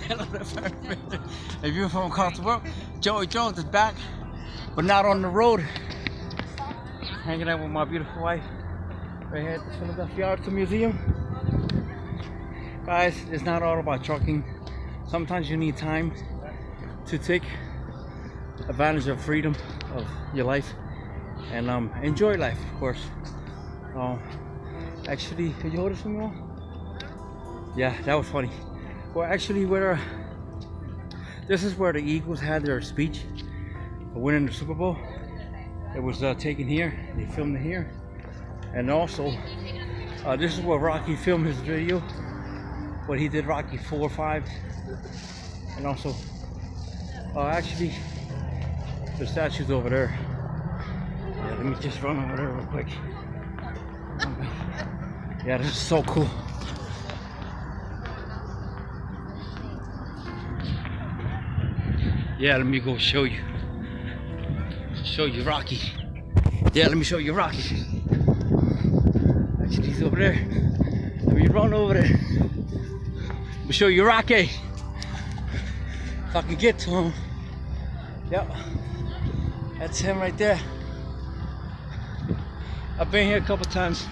If you're from across the world, Joey Jones is back, but not on the road. Hanging out with my beautiful wife right here at the Philadelphia Arts Museum. Guys, it's not all about trucking. Sometimes you need time to take advantage of freedom of your life and enjoy life, of course. Actually, could you hold this for me? Yeah, that was funny. Well, actually, this is where the Eagles had their speech for winning the Super Bowl. It was taken here. They filmed it here, and also this is where Rocky filmed his video. What he did, Rocky 4 or 5, and also actually the statue's over there. Yeah, let me just run over there real quick. Okay. Yeah, this is so cool. Yeah, let me go show you Rocky. Yeah, let me show you Rocky. Actually, he's over there. Let me run over there. Let me show you Rocky. If I can get to him. Yep, that's him right there. I've been here a couple times,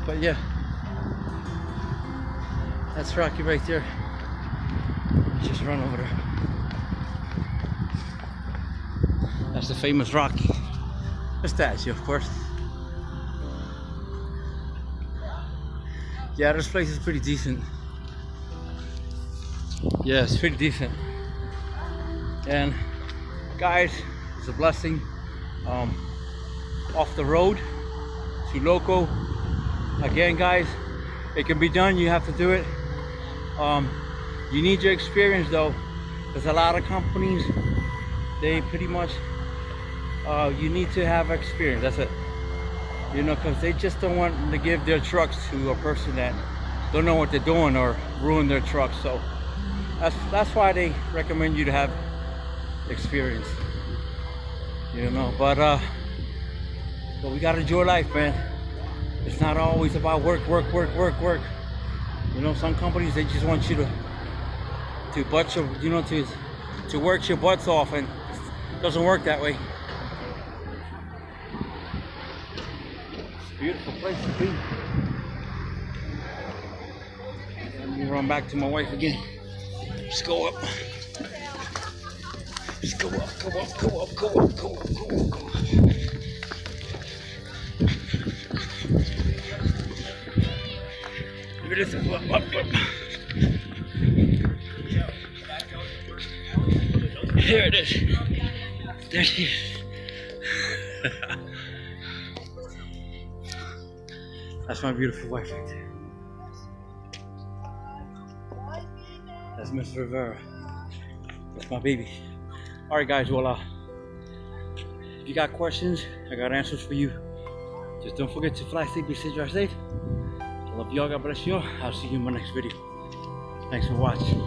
but yeah, that's Rocky right there. Just run over there. That's the famous Rocky. The statue, of course. Yeah, this place is pretty decent. Yeah, it's pretty decent. And guys, it's a blessing. Off the road to local. Again, guys, it can be done. You have to do it. You need your experience though. There's a lot of companies. They pretty much you need to have experience. That's it. You know, because they just don't want to give their trucks to a person that don't know what they're doing or ruin their trucks. So that's why they recommend you to have experience. You know, but we gotta enjoy life, man. It's not always about work. You know, some companies, they just want you to butt your, you know, to work your butts off, and it doesn't work that way. It's a beautiful place to be. Let me run back to my wife again. Let's go up. Let's go up, go up, go up, go up, go up, go up, go up. Look at this, up. Here it is. There she is. That's my beautiful wife right there. That's Miss Rivera. That's my baby. Alright guys, well if you got questions, I got answers for you. Just don't forget to fly safe, be safe, drive safe. I love y'all, God bless you all. I'll see you in my next video. Thanks for watching.